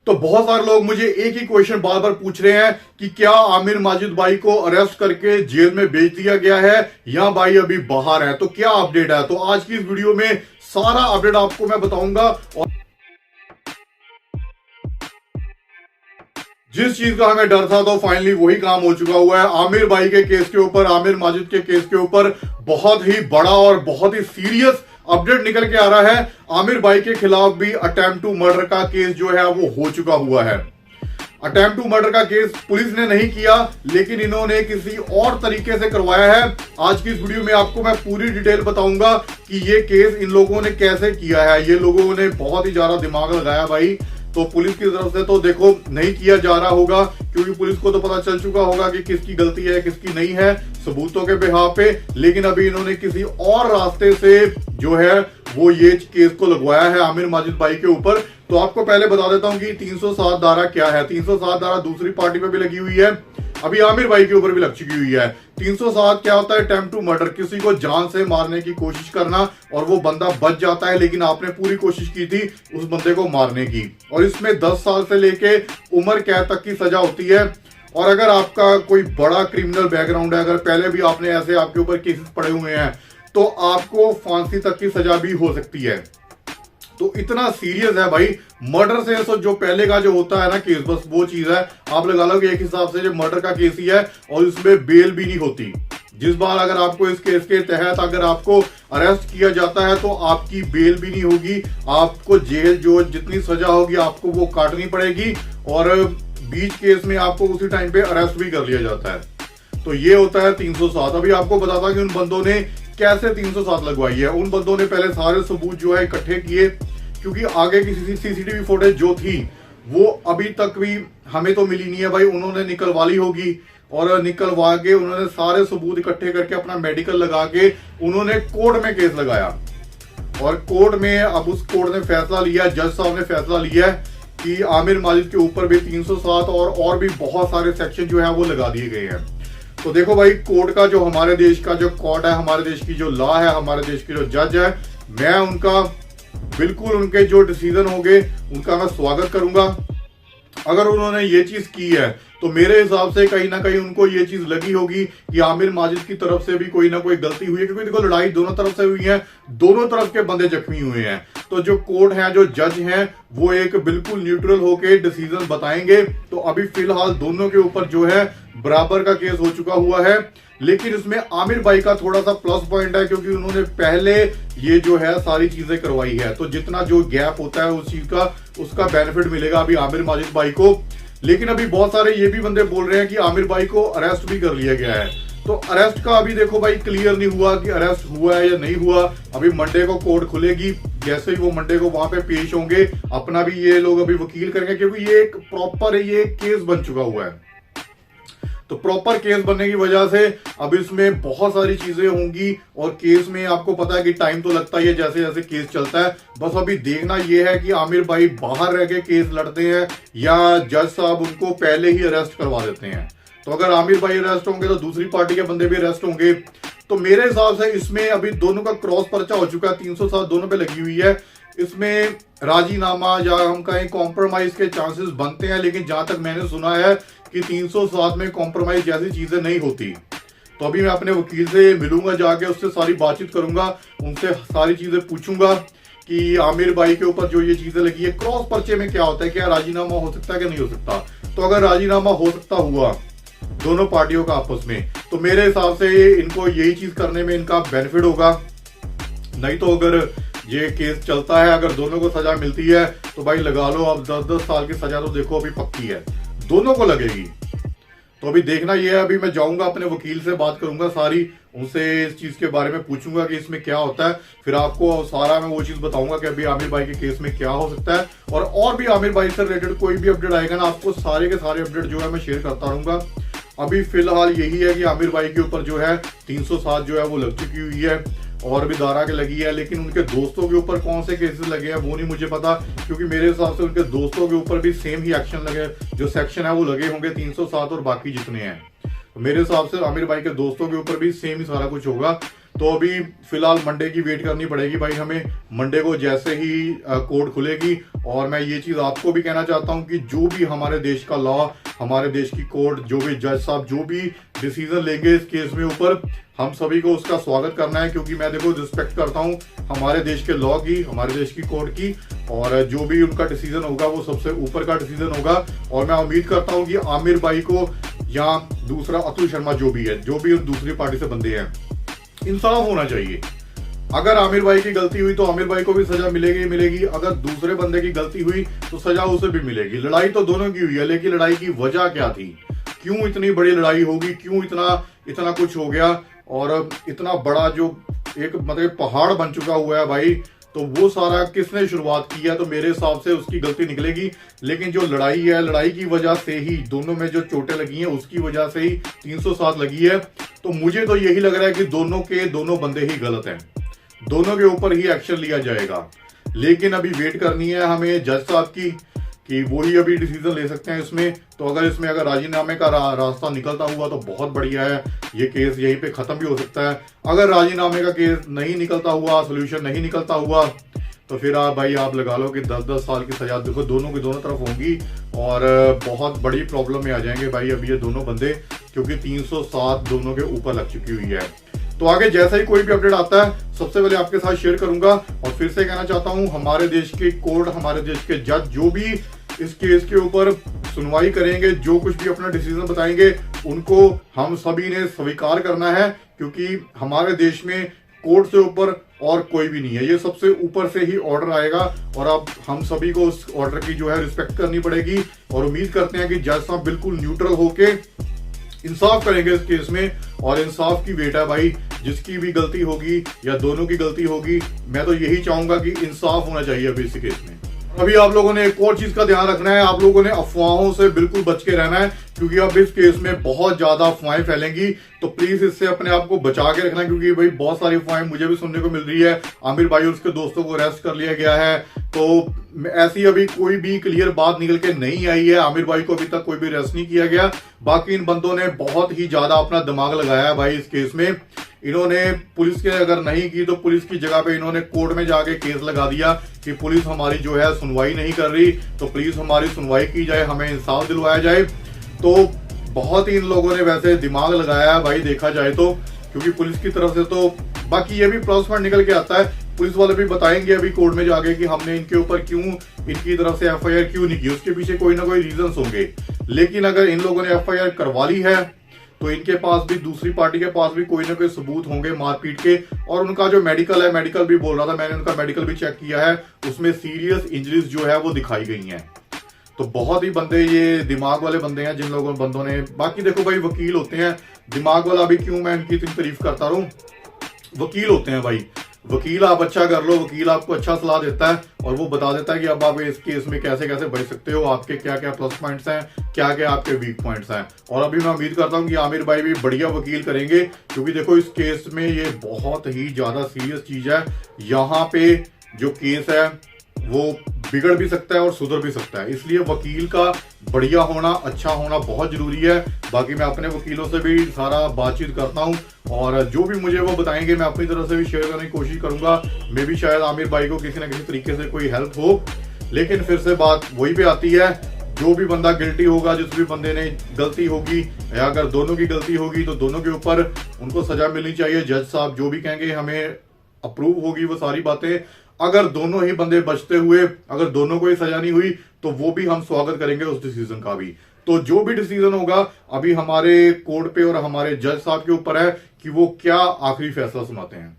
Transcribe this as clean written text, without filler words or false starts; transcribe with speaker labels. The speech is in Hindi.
Speaker 1: तो बहुत सारे लोग मुझे एक ही क्वेश्चन बार बार पूछ रहे हैं कि क्या आमिर माजिद भाई को अरेस्ट करके जेल में भेज दिया गया है या भाई अभी बाहर है, तो क्या अपडेट है। तो आज की इस वीडियो में सारा अपडेट आपको मैं बताऊंगा और जिस चीज का हमें डर था तो फाइनली वही काम हो चुका हुआ है। आमिर भाई के केस के ऊपर, आमिर माजिद के केस के ऊपर बहुत ही बड़ा और बहुत ही सीरियस अपडेट निकल के आ रहा है। आमिर भाई के खिलाफ भी अटेम्प्ट टू मर्डर का केस जो है वो हो चुका हुआ है। अटेम्प्ट टू मर्डर का केस पुलिस ने नहीं किया, लेकिन इन्होंने किसी और तरीके से करवाया है। आज की इस वीडियो में आपको मैं पूरी डिटेल बताऊंगा कि ये केस इन लोगों ने कैसे किया है। ये लोगों ने बहुत ही ज्यादा दिमाग लगाया भाई। तो पुलिस की तरफ से तो देखो नहीं किया जा रहा होगा, क्योंकि पुलिस को तो पता चल चुका होगा कि किसकी गलती है किसकी नहीं है सबूतों के बिहाफ पे। लेकिन अभी इन्होंने किसी और रास्ते से जो है वो ये केस को लगवाया है आमिर माजिद भाई के ऊपर। तो आपको पहले बता देता हूं कि 307 धारा क्या है। 307 धारा दूसरी पार्टी पे भी लगी हुई है, अभी आमिर भाई के ऊपर भी लग चुकी हुई है। 307 क्या होता है? अटेम्प्ट टू मर्डर, किसी को जान से मारने की कोशिश करना और वो बंदा बच जाता है, लेकिन आपने पूरी कोशिश की थी उस बंदे को मारने की। और इसमें 10 साल से लेके उम्र कैद तक की सजा होती है। और अगर आपका कोई बड़ा क्रिमिनल बैकग्राउंड है, अगर पहले भी आपने ऐसे आपके ऊपर केसेस पड़े हुए हैं, तो आपको फांसी तक की सजा भी हो सकती है। तो इतना सीरियस है भाई। मर्डर से तो जो पहले का जो होता है ना केस, बस वो चीज है। आप लगा लो कि एक हिसाब से जो मर्डर का केस ही है और इसमें बेल भी नहीं होती। जिस बार अगर आपको इस केस के तहत अगर आपको अरेस्ट किया जाता है तो आपकी बेल भी नहीं होगी, आपको जेल जो जितनी सजा होगी आपको वो काटनी पड़ेगी, और बीच केस में आपको उसी टाइम पे अरेस्ट भी कर लिया जाता है। तो ये होता है 307। अभी आपको बताता कि उन बंदों ने कैसे 307 लगवाई है। उन बंदों ने पहले सारे सबूत जो है इकट्ठे किए, क्योंकि आगे की सीसीटीवी फुटेज जो थी वो अभी तक भी हमें तो मिली नहीं है भाई। उन्होंने निकलवा ली होगी और निकलवा के उन्होंने सारे सबूत इकट्ठे करके अपना मेडिकल लगा के उन्होंने कोर्ट में केस लगाया। और कोर्ट में अब उस कोर्ट ने फैसला लिया, जज साहब ने फैसला लिया कि आमिर माजिद के ऊपर भी 307 और भी बहुत सारे सेक्शन जो है वो लगा दिए गए हैं। तो देखो भाई, कोर्ट का जो हमारे देश का जो कोर्ट है, हमारे देश की जो लॉ है, हमारे देश की जो जज है, मैं उनका बिल्कुल उनके जो डिसीजन होंगे उनका मैं स्वागत करूंगा। अगर उन्होंने ये चीज की है तो मेरे हिसाब से कहीं ना कहीं उनको ये चीज लगी होगी कि आमिर माजिद की तरफ से भी कोई ना कोई गलती हुई है, क्योंकि देखो लड़ाई दोनों तरफ से हुई है, दोनों तरफ के बंदे जख्मी हुए हैं। तो जो कोर्ट है, जो जज हैं, वो एक बिल्कुल न्यूट्रल होके डिसीजन बताएंगे। तो अभी फिलहाल दोनों के ऊपर जो है बराबर का केस हो चुका हुआ है। लेकिन इसमें आमिर भाई का थोड़ा सा प्लस पॉइंट है, क्योंकि उन्होंने पहले ये जो है सारी चीजें करवाई है। तो जितना जो गैप होता है उस चीज का उसका बेनिफिट मिलेगा अभी आमिर माजिद भाई को। लेकिन अभी बहुत सारे ये भी बंदे बोल रहे हैं कि आमिर भाई को अरेस्ट भी कर लिया गया है। तो अरेस्ट का अभी देखो भाई क्लियर नहीं हुआ कि अरेस्ट हुआ है या नहीं हुआ। अभी मंडे को कोर्ट खुलेगी, जैसे ही वो मंडे को वहां पे पेश होंगे अपना भी ये लोग अभी वकील करेंगे, क्योंकि ये एक प्रॉपर ये केस बन चुका हुआ है। तो प्रॉपर केस बनने की वजह से अब इसमें बहुत सारी चीजें होंगी, और केस में आपको पता है कि टाइम तो लगता ही है जैसे जैसे केस चलता है। बस अभी देखना यह है कि आमिर भाई बाहर रह के केस लड़ते हैं या जज साहब उनको पहले ही अरेस्ट करवा देते हैं। तो अगर आमिर भाई अरेस्ट होंगे तो दूसरी पार्टी के बंदे भी अरेस्ट होंगे। तो मेरे हिसाब से इसमें अभी दोनों का क्रॉस पर्चा हो चुका है, 307 दोनों पे लगी हुई है। इसमें राजीनामा या हम कहें कॉम्प्रोमाइज के चांसेस बनते हैं, लेकिन जहां तक मैंने सुना है कि 307 में कॉम्प्रोमाइज जैसी चीजें नहीं होती। तो अभी मैं अपने वकील से मिलूंगा, जाके उससे सारी बातचीत करूंगा, उनसे सारी चीजें पूछूंगा कि आमिर भाई के ऊपर जो ये चीजें लगी है क्रॉस पर्चे में क्या होता है, क्या राजीनामा हो सकता है कि नहीं हो सकता। तो अगर राजीनामा हो सकता हुआ दोनों पार्टियों का आपस में, तो मेरे हिसाब से इनको यही चीज करने में इनका बेनिफिट होगा। नहीं तो अगर ये केस चलता है, अगर दोनों को सजा मिलती है तो भाई लगा लो अब 10-10 साल की सजा तो देखो अभी पक्की है, दोनों को लगेगी। तो अभी देखना ये है, अभी मैं जाऊंगा अपने वकील से बात करूंगा सारी, उनसे इस चीज के बारे में पूछूंगा कि इसमें क्या होता है। फिर आपको सारा मैं वो चीज बताऊंगा कि अभी आमिर भाई के केस में क्या हो सकता है। और भी आमिर भाई से रिलेटेड कोई भी अपडेट आएगा ना, आपको सारे के सारे अपडेट जो है मैं शेयर करता रहूंगा। अभी फिलहाल यही है कि आमिर भाई के ऊपर जो है 307 जो है वो लग चुकी हुई है, और भी धारा के लगी है। लेकिन उनके दोस्तों के ऊपर कौन से केसेस लगे हैं वो नहीं मुझे पता, क्योंकि मेरे हिसाब से उनके दोस्तों के ऊपर भी सेम ही एक्शन लगे, जो सेक्शन है वो लगे होंगे 307 और बाकी जितने हैं। तो मेरे हिसाब से आमिर भाई के दोस्तों के ऊपर भी सेम ही सारा कुछ होगा। तो अभी फिलहाल मंडे की वेट करनी पड़ेगी भाई हमें। मंडे को जैसे ही कोर्ट खुलेगी, और मैं ये चीज आपको भी कहना चाहता हूं कि जो भी हमारे देश का लॉ, हमारे देश की कोर्ट, जो भी जज साहब जो भी डिसीजन लेंगे इस केस में ऊपर, हम सभी को उसका स्वागत करना है। क्योंकि मैं देखो रिस्पेक्ट करता हूं हमारे देश के लॉ की, हमारे देश की कोर्ट की, और जो भी उनका डिसीजन होगा वो सबसे ऊपर का डिसीजन होगा। और मैं उम्मीद करता हूं कि आमिर भाई को या दूसरा अतुल शर्मा जो भी है, जो भी दूसरी पार्टी से बंदे हैं, इंसाफ होना चाहिए। अगर आमिर भाई की गलती हुई तो आमिर भाई को भी सजा मिलेगी मिलेगी, अगर दूसरे बंदे की गलती हुई तो सजा उसे भी मिलेगी। लड़ाई तो दोनों की हुई है, लेकिन लड़ाई की वजह क्या थी, क्यों इतनी बड़ी लड़ाई होगी, क्यों इतना कुछ हो गया, और इतना बड़ा जो एक मतलब पहाड़ बन चुका हुआ है भाई, तो वो सारा किसने शुरुआत की है, तो मेरे हिसाब से उसकी गलती निकलेगी। लेकिन जो लड़ाई है, लड़ाई की वजह से ही दोनों में जो चोटें लगी हैं उसकी वजह से ही 307 लगी है। तो मुझे तो यही लग रहा है कि दोनों बंदे ही गलत हैं, दोनों के ऊपर ही एक्शन लिया जाएगा। लेकिन अभी वेट करनी है हमें जज साहब की, कि वो ही अभी डिसीजन ले सकते हैं इसमें। तो अगर राजीनामे का रास्ता निकलता हुआ तो बहुत बढ़िया है, ये केस यहीं पे खत्म भी हो सकता है। अगर राजीनामे का केस नहीं निकलता हुआ, सोल्यूशन नहीं निकलता हुआ, तो फिर भाई आप लगा लो कि 10-10 साल की सजा देखो दोनों की दोनों तरफ होंगी, और बहुत बड़ी प्रॉब्लम में आ जाएंगे भाई अभी ये दोनों बंदे, क्योंकि 307 दोनों के ऊपर लग चुकी हुई है। तो आगे जैसा ही कोई भी अपडेट आता है सबसे पहले आपके साथ शेयर करूंगा। और फिर से कहना चाहता हूं, हमारे देश की कोर्ट, हमारे देश के जज जो भी इस केस के ऊपर सुनवाई करेंगे, जो कुछ भी अपना डिसीजन बताएंगे, उनको हम सभी ने स्वीकार करना है। क्योंकि हमारे देश में कोर्ट से ऊपर और कोई भी नहीं है, ये सबसे ऊपर से ही ऑर्डर आएगा, और अब हम सभी को उस ऑर्डर की जो है रिस्पेक्ट करनी पड़ेगी। और उम्मीद करते हैं कि जज साहब बिल्कुल न्यूट्रल होके इंसाफ करेंगे इस केस में, और इंसाफ की वेट है भाई। जिसकी भी गलती होगी या दोनों की गलती होगी, मैं तो यही चाहूंगा कि इंसाफ होना चाहिए अभी इस केस में। अभी आप लोगों ने एक और चीज का ध्यान रखना है, आप लोगों ने अफवाहों से बिल्कुल बच के रहना है, क्योंकि अब इस केस में बहुत ज्यादा अफवाहें फैलेंगी। तो प्लीज इससे अपने आप को बचा के रखना, क्योंकि भाई बहुत सारी अफवाहें मुझे भी सुनने को मिल रही है। आमिर भाई और उसके दोस्तों को अरेस्ट कर लिया गया है, तो ऐसी अभी कोई भी क्लियर बात निकल के नहीं आई है। आमिर भाई को अभी तक कोई भी अरेस्ट नहीं किया गया। बाकी इन बंदों ने बहुत ही ज्यादा अपना दिमाग लगाया है भाई इस केस में। इन्होंने पुलिस के अगर नहीं की तो पुलिस की जगह पे इन्होंने कोर्ट में जाके केस लगा दिया कि पुलिस हमारी जो है सुनवाई नहीं कर रही, तो प्लीज हमारी सुनवाई की जाए, हमें इंसाफ दिलवाया जाए। तो बहुत ही इन लोगों ने वैसे दिमाग लगाया है भाई देखा जाए तो, क्योंकि पुलिस की तरफ से तो बाकी ये भी प्लस पॉइंट निकल के आता है। पुलिस वाले भी बताएंगे अभी कोर्ट में जाके कि हमने इनके ऊपर क्यों, इनकी तरफ से एफआईआर क्यों नहीं की, उसके पीछे कोई ना कोई रीजंस होंगे। लेकिन अगर इन लोगों ने एफआईआर करवा ली है तो इनके पास भी, दूसरी पार्टी के पास भी कोई ना कोई सबूत होंगे मारपीट के। और उनका जो मेडिकल है, मेडिकल भी बोल रहा था, मैंने उनका मेडिकल भी चेक किया है, उसमें सीरियस इंजरीज जो है वो दिखाई गई हैं। तो बहुत ही बंदे ये दिमाग वाले बंदे हैं जिन लोगों बंदों ने, बाकी देखो भाई वकील होते हैं, दिमाग वाला भी क्यों मैं इनकी इतनी तारीफ करता रहूं, वकील होते हैं भाई। वकील आप अच्छा कर लो, वकील आपको अच्छा सलाह देता है और वो बता देता है कि अब आप इस केस में कैसे कैसे बच सकते हो, आपके क्या क्या प्लस पॉइंट्स हैं, क्या क्या आपके वीक पॉइंट्स हैं। और अभी मैं उम्मीद करता हूं कि आमिर भाई भी बढ़िया वकील करेंगे, क्योंकि देखो इस केस में ये बहुत ही ज्यादा सीरियस चीज है। यहाँ पे जो केस है वो बिगड़ भी सकता है और सुधर भी सकता है, इसलिए वकील का बढ़िया होना, अच्छा होना बहुत जरूरी है। बाकी मैं अपने वकीलों से भी सारा बातचीत करता हूं, और जो भी मुझे वो बताएंगे मैं अपनी तरफ से भी शेयर करने की कोशिश करूंगा। मे भी शायद आमिर भाई को किसी ना किसी तरीके से कोई हेल्प हो। लेकिन फिर से बात वही पे आती है, जो भी बंदा गिल्टी होगा, जिस भी बंदे ने गलती होगी, या अगर दोनों की गलती होगी तो दोनों के ऊपर उनको सजा मिलनी चाहिए। जज साहब जो भी कहेंगे हमें अप्रूव होगी वो सारी बातें। अगर दोनों ही बंदे बचते हुए, अगर दोनों को ही सजा नहीं हुई तो वो भी हम स्वागत करेंगे उस डिसीजन का भी। तो जो भी डिसीजन होगा अभी हमारे कोर्ट पे और हमारे जज साहब के ऊपर है कि वो क्या आखिरी फैसला सुनाते हैं।